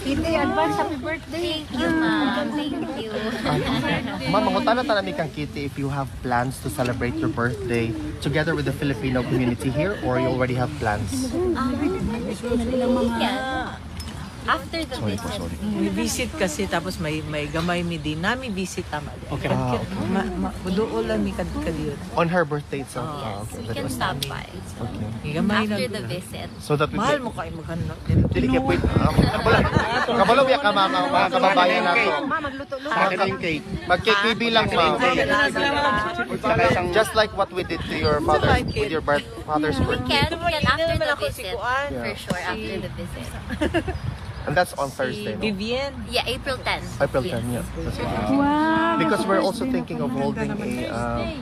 Kitty, advance happy birthday. Thank you, ma'am. Thank you. Ma'am, mangutana ta nami kang Kitty if you have plans to celebrate your birthday together with the Filipino community here or you already have plans? Yeah. After the visit. May visit kasi tapos may gamay mi din nami visit tama. Okay. Doon lang mi kadiyot. On her birthday itself? Yes, Okay. we can stop by. Okay. Gamay After lang. the visit. So that we Mahal can... mo kayo maghanap. Dili kaya pwede. Kabalo biya ka mga kababayan na to. Ma, magluto-luto. Mag-cake bilang ma'am. Just like what we did to your father with your father's We birthday. can after the ako si visit. Kuan. For sure, after the visit. And that's on Thursday, no? Vivian. Yeah, April 10. April 10, yeah. That's right. Because we're also thinking of holding a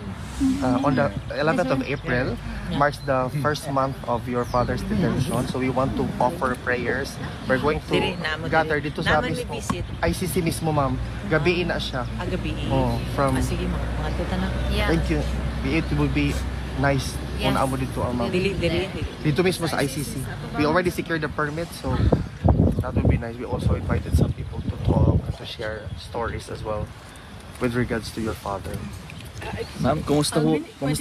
on the 11th of April marks the first month of your father's detention. So we want to offer prayers. We're going to gather dito sa mismo ICC mismo, ma'am. Gabiin na siya. Agabi. Oh, from Sige mo, mga tuta na. Yeah. thank you. It will be nice kung Yes. naamo dito ang ma'am. Dili. Dito mismo sa ICC. We already secured the permit, so that would be nice. We also invited some people to talk and to share stories as well with regards to your father. Ma'am, kumusta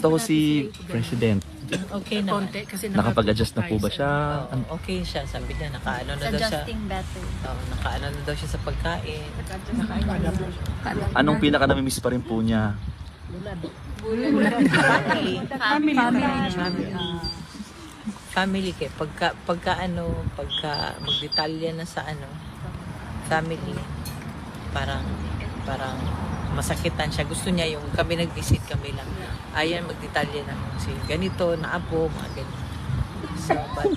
ho si President? Okay naman. Nakapag-adjust na po ba siya? Okay siya, sabi niya nakaano na daw siya. Adjusting better. Nakaano na daw siya sa pagkain. Anong pinaka-namimiss pa rin po niya? Family kay pagka magdetalya na sa family parang masakitan siya. Gusto niya yung kami nag-visit kami lang. Ayan magdetalya na si ganito na apo mga ganito. So but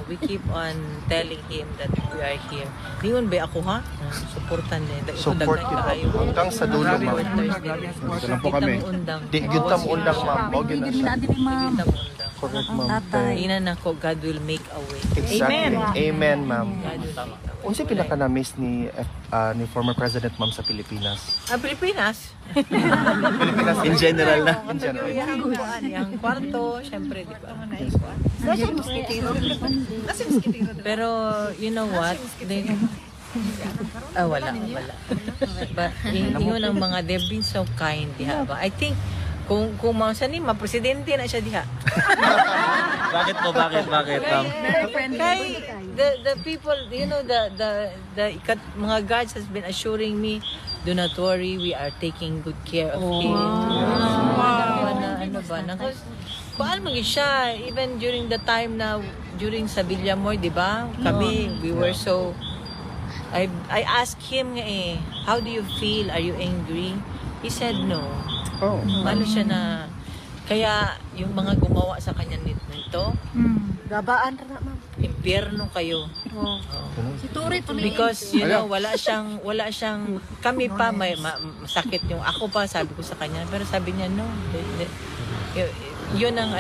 we keep on telling him that we are here. Diyon ba ako ha? Suportan niya. Support kita hanggang sa dulo, ma'am. Dito lang po kami. Di gyud ta mo undang, ma'am. O gyud na siya. Correct, ma'am. Ina na ko, God will make a way. Exactly. Amen, ma'am. God will make a way. Unsa pinaka na-miss ni former President, ma'am, sa Pilipinas? Pilipinas. Pilipinas In general na. In general. Yung kwarto, syempre, di ba? Pero, you know what? Wala. But, yun ang mga, they've been so kind, diha ba? I think, kung mausa ni ma-presidente na siya diha. Bakit po? Bakit? Kay, the people, you know, the mga guards has been assuring me, do not worry, we are taking good care of him. Kuan maging siya, even during the time na, during sa Villamoy, di ba? Kami, we were so, I asked him how do you feel? Are you angry? He said no. Ano siya na, kaya yung mga gumawa sa kanya nito, Gabaan ra na, ma'am. impyerno kayo. Si Turi tuloy. Because, you know, wala siyang, kami pa, masakit yung, ako pa, sabi ko sa kanya, pero sabi niya, no, yun ang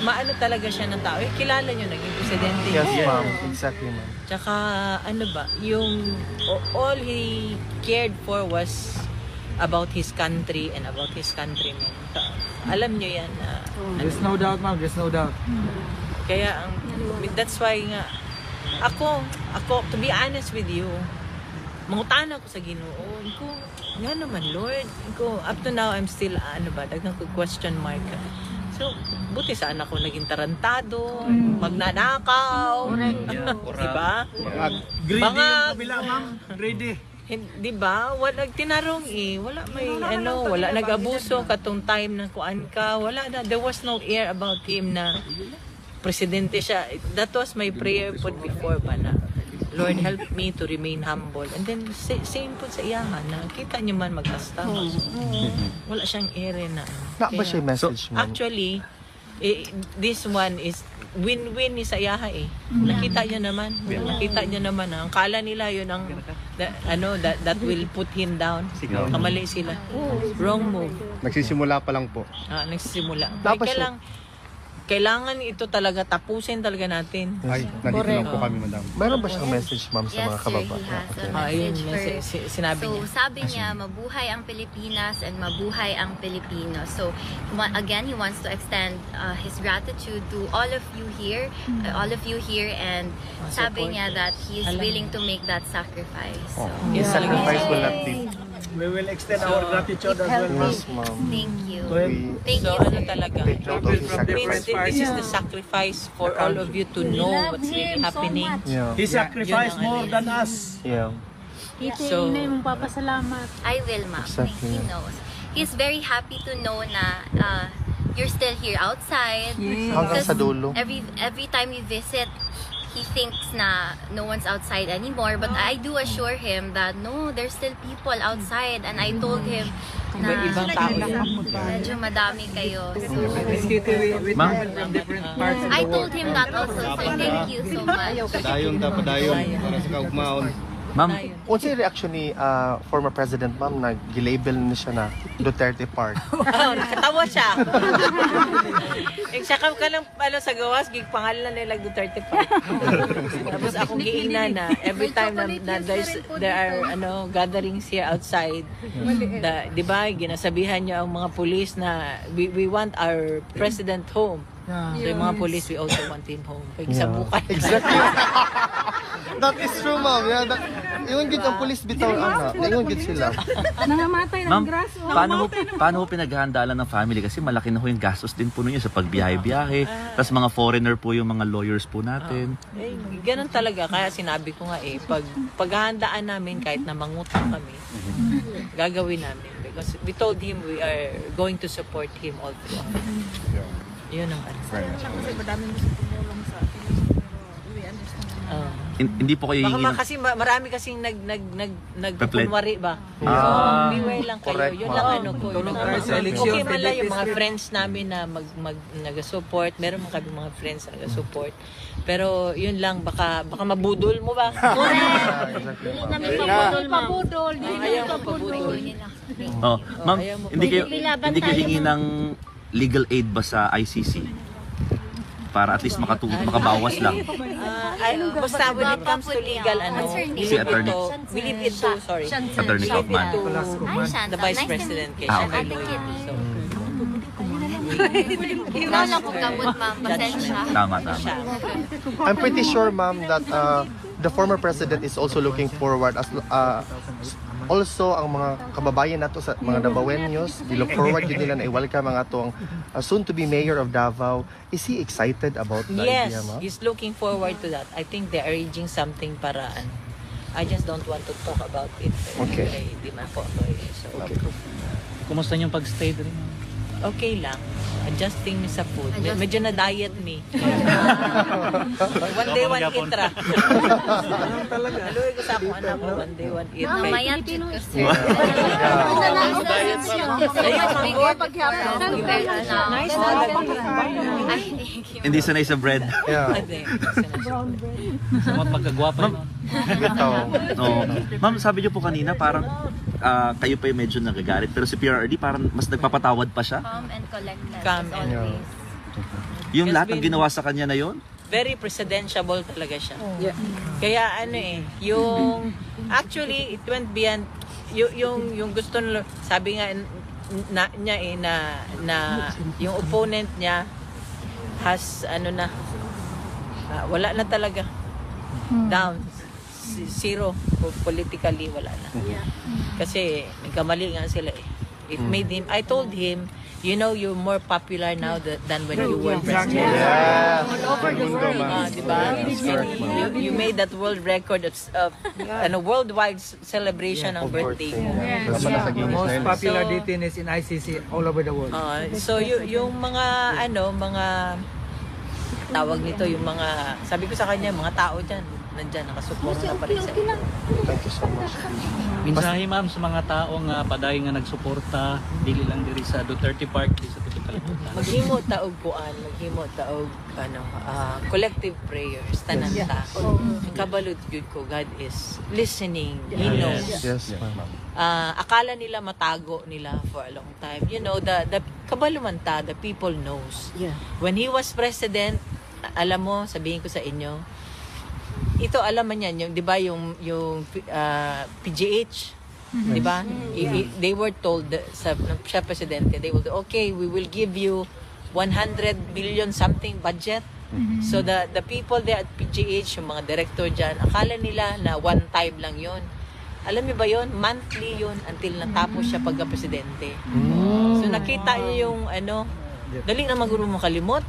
maano talaga siya ng tao. Kilala niyo, naging presidente. Yes, ma'am. Exactly, ma'am. Tsaka, yung, all he cared for was about his country and about his countrymen. Alam niyo yan. There's no doubt, ma'am. There's no doubt. Kaya, that's why nga, ako, to be honest with you, mangutana ko sa Ginoo. Ko, nga naman, Lord. Ko, up to now, I'm still, dagang question mark. So, buti saan ako naging tarantado, magnanakaw, diba? Greedy yung kabila, ma'am. Greedy. Di ba? Wala tinarong wala wala nag-abuso katong time na kuan ka, wala na, there was no air about him na presidente siya. That was my prayer po before ba na, Lord help me to remain humble. And then same po sa iyahan na kita niyo man magkasta. Wala siyang air na. Na ba siya message, ma'am? Actually, this one is win-win ni sa iyaha Nakita niyo naman. Ang kala nila yun ang that will put him down. Kamali sila. Wrong move. Nagsisimula pa lang po. Nagsisimula. Dapat Kaya lang kailangan ito talaga tapusin talaga natin. Ay, nandito lang po kami, madam. Meron ba siyang message, ma'am, sa Yes, mga sir, kababa? he has a Ayun, message for... sinabi So, niya. sabi niya, mabuhay ang Pilipinas and mabuhay ang Pilipino. So, again, he wants to extend his gratitude to all of you here, and sabi niya that he is willing to make that sacrifice. So, His sacrifice will not be... We will extend our gratitude as well, ma'am. Yes, ma'am. thank you. We Thank So, you, ano sir. talaga? take note of his Means sacrifice. this is the sacrifice for all of you to know what's really happening. Yeah. He sacrificed Yun ang more ano. than us. Yeah. So, I will, ma'am. Exactly. He knows. He's very happy to know na you're still here outside. Hanggang sa dulo. Every time we visit, he thinks na no one's outside anymore. But I do assure him that no, there's still people outside. And I told him na may ibang tao. medyo madami kayo. So, Ma'am, I told him that also. So thank you so much. Padayon para sa kaugmaon. ma'am, Unsa yung reaction ni former President, ma'am, na gilabel na siya na Duterte Park? Nakatawa siya. Siya ka lang sa gawas, gig pangalan nila Duterte pa. Tapos akong giina na every time na there are gatherings here outside, di ba, ginasabihan niya ang mga police na we want our president home. So yung mga police, we also want him home. Pag sa bukay. Exactly. That is true, ma'am. Yeah, yung gid ang police bitaw ana. Yung gid sila. ma'am, paano ho pinaghahandaan ng family? Kasi malaki na ho yung gastos din po ninyo sa pagbiyahe-biyahe. Tapos mga foreigner po yung mga lawyers po natin. Eh, ganun talaga. Kaya sinabi ko nga paghahandaan namin kahit na mangutang kami, gagawin namin. Because we told him we are going to support him all through. Yun ang ano. Hindi po kayo Baka hingin kasi marami kasing nagpupunwari ba? So, Ah, beware lang kayo. correct, Yun ma'am. lang ano ko. Tulong tayo sa eleksyon. Okay man lang yung mga friends namin na nag-support. Meron man kami mga friends na nag-support. Pero yun lang, baka mabudol mo ba? Exactly, ma'am. Ayaw mo pabudol. Oh, ma'am, ayaw mo hindi kayo hingi ng legal aid ba sa ICC? Para at least makabawas lang. Basta when it comes to legal, Si Attorney. we leave it to, sorry. Attorney Kaufman. Hi, Shanta. The Vice Nice to President meet kay Ah, siya okay. may lawyer. So, Wala ko kamot, ma'am. Pasensya. Tama. I'm pretty sure, ma'am, that the former president is also looking forward as also ang mga kababayan nato sa mga Davaoenos, look forward yun nila na i-welcome ang atong soon to be mayor of Davao. Is he excited about the yes, idea, ma'am? he's looking forward to that. I think they're arranging something para I just don't want to talk about it. Okay. Di man po ako eh. So, Kumusta yung pag-stay din? okay lang. Adjusting me sa food. Medyo na-diet me. One day, one eat ra. Haluin ko sa akong anak ko. One day, one eat. Mamaya, check ko, sir. Nice na. Ay, thank you. Hindi sanay sa bread. Yeah. Sa magkagwapa nun. Bitaw. No. Ma'am, sabi niyo po kanina parang kayo pa yung medyo nagagalit. Pero si PRRD parang mas nagpapatawad pa siya. Calm and collected Calm as and- always. Yung Yes, lahat ng been- ginawa sa kanya na yon. Very presidentiable talaga siya. Kaya yung actually it went beyond yung gusto nila, sabi nga niya na yung opponent niya has wala na talaga. Down. Zero. Politically wala na. Kasi nagkamali nga sila eh. It made him, I told him, you're more popular now than when you were president. Yeah. Diba? You made that world record of worldwide celebration ng birthday mo. The most popular So- detainees in ICC all over the world. So yung mga mga tawag nito, yung mga, sabi ko sa kanya, mga tao dyan, nandyan, nakasuporta pa rin sa inyo. Thank you so much. Mensahe ma'am sa mga taong paday nga nagsuporta dili lang diri sa Duterte Park di sa Tibet Kalibutan. Maghimo taog kuan, maghimo taog collective prayers tanan ta. Kabalud gyud ko, God is listening. He knows. Yes, ma'am. Akala nila matago nila for a long time. The kabalumanta, the people knows. Yeah. When he was president, alam mo, sabihin ko sa inyo, ito alam man yan, yung, di ba, yung PGH, di ba? They were told, siya presidente, they will, okay, we will give you 100 billion something budget. So the people there at PGH, yung mga director dyan, akala nila na one time lang yun. Alam niyo ba yun? Monthly yun until natapos siya pagka-presidente. So nakita niyo yung dali na maguro makalimot.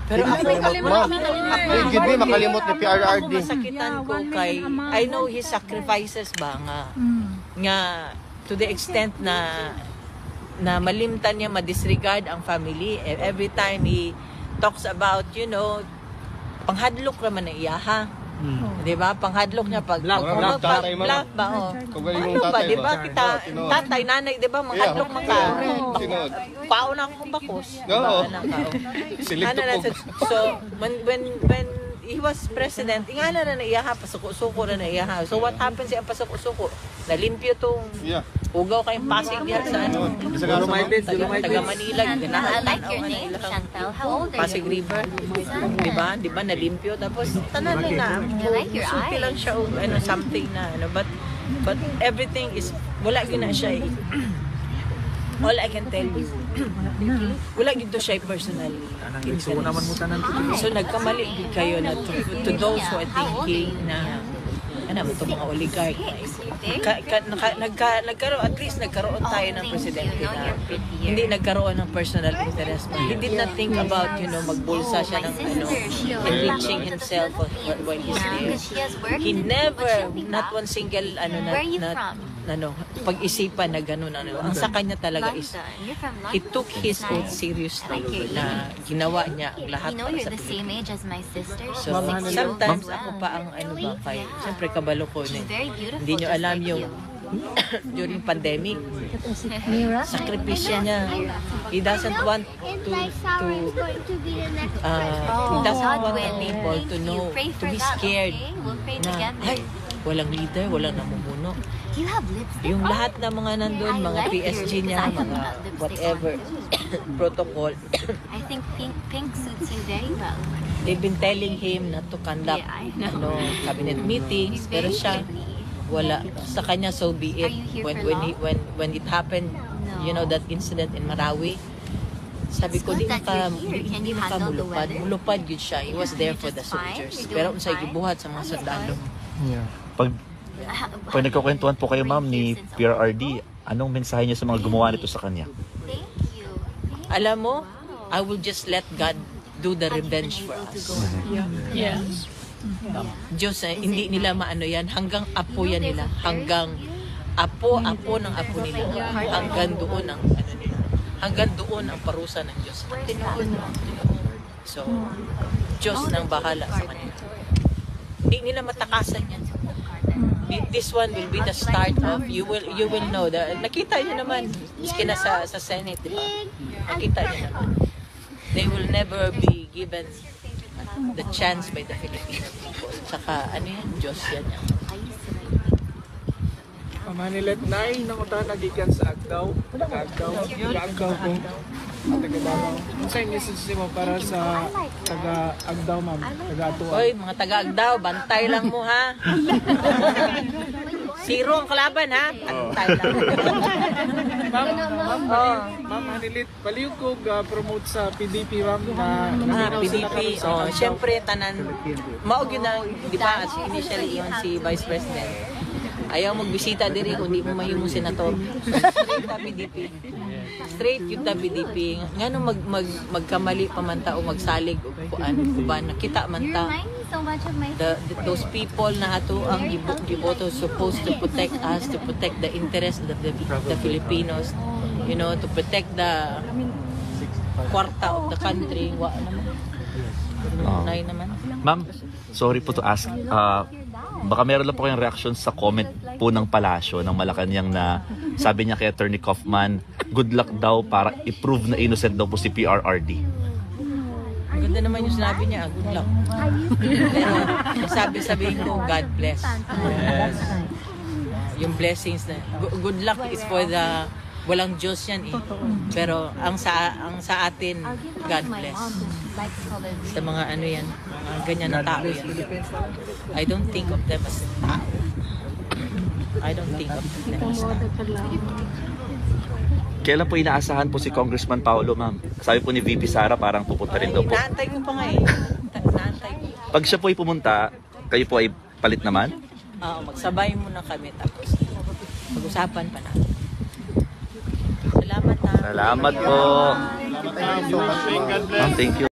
Pero ako, Hindi makalimot ni PRRD. masakitan ko kay, I know his sacrifices ba nga to the extent na malimtan niya, madisregard ang family. Every time he talks about, panghadlok naman na iyaha. Diba? Panghadlok niya pag Bluff ba? Kung galing yung tatay Diba? Kita, tatay, nanay, diba? Manghadlok man ka. Paon ako kung bakos. Oo. Ano na, so, when he was president, ingana na iyaha, pasuko-suko na iyaha. So what happens siya pasuko-suko? Nalimpyo tong ugaw kayong Pasig diyan sa taga Manila. I like your name, Chantel. How old are Pasig you? River. Diba, nalimpyo. Tapos, tanan na. I like your Suki lang siya, something na, but everything is, wala yun na siya all I can tell you, wala gito siya personally. So nagkamali din kayo na to those who are thinking na ito mga oligarch nagkaroon, at least nagkaroon tayo ng presidente na hindi nagkaroon ng personal interest. He did not think about, magbulsa siya ng enriching himself while he's there. He never, not one single pag-isipan na gano'n. Ang sa kanya talaga is, he took his oath seriously na ginawa niya ang lahat para sa Pilipinas. So, sometimes ako pa ang kay, siyempre kabalo ko, hindi nyo alam yung during pandemic, sakripisyo niya. He doesn't want people to know, to be scared na, walang leader, walang namumuno. Yung lahat ng mga nandun, mga PSG niya, mga whatever protocol. I think pink suits you very well. They've been telling him not to conduct cabinet meetings, pero siya wala sa kanya, so be it. When it happened, that incident in Marawi, sabi ko, di mulupad. Mulupad yun siya. He was there for the soldiers. Pero unsay gibuhat sa mga sundalo. Pag nagkukwentuhan po kayo, ma'am, ni PRRD, anong mensahe niya sa mga gumawa nito sa kanya? Alam mo, I will just let God do the revenge for us. Diyos, hindi nila maano yan. Hanggang apo yan nila. Hanggang apo ng apo nila. Hanggang doon ang nila. Hanggang doon ang parusa ng Diyos. So, Diyos nang bahala sa kanila. Hindi nila matakasan yan. This one will be the start of, you will know, nakita niyo naman, miski na sa Senate, diba? Nakita niyo naman. They will never be given the chance by the Filipino people. Saka, Diyos yan. Manilet nay nangutan nagikan sa Agdaw. Agdaw ko. Taga-Davao. Unsay message mo para sa taga-Agdaw, ma'am? Taga-Atuan. Hoy, mga taga-Agdaw, bantay lang mo, ha? Zero ang kalaban, ha? Bantay lang. Ma'am Manilet, paliw ko promote sa PDP, ma'am, na PDP. Siyempre, tanan, maog yun na, di ba, initially yun si Vice President. Ayaw magbisita diri kung di mo mahimong senator. Straight ta PDP. Straight yung ta PDP. Ngano magkamali pa man ta o magsalig o kuan nakita man ta. Those people na ato ang giboto supposed to protect us, to protect the interest of the Filipinos, to protect the kwarta of the country. Wa naman. Ma'am, sorry po to ask. Baka meron lang po kayong reaction sa comment po ng Palasyo ng Malacanang na sabi niya kay Attorney Kaufman, good luck daw para i-prove na innocent daw po si PRRD. Ganda naman yung sinabi niya, good luck. Pero sabihin ko, God bless. Yes. Yung blessings na, good luck is for the Walang Diyos yan eh. Pero ang sa atin, God bless. Sa mga ano yan, mga ganyan na tao yan. I don't think of them as tao. I don't think of them as tao. Kailan po inaasahan po si Congressman Paulo, ma'am? Sabi po ni VP Sara parang pupunta rin daw po. Naantay ko pa nga eh. Naantay ko. Pag siya po ay pumunta, kayo po ay palit naman? Oo, magsabay muna kami tapos mag-usapan pa natin. Salamat na. Salamat po. Thank you so much, ma'am. Ma'am, thank you.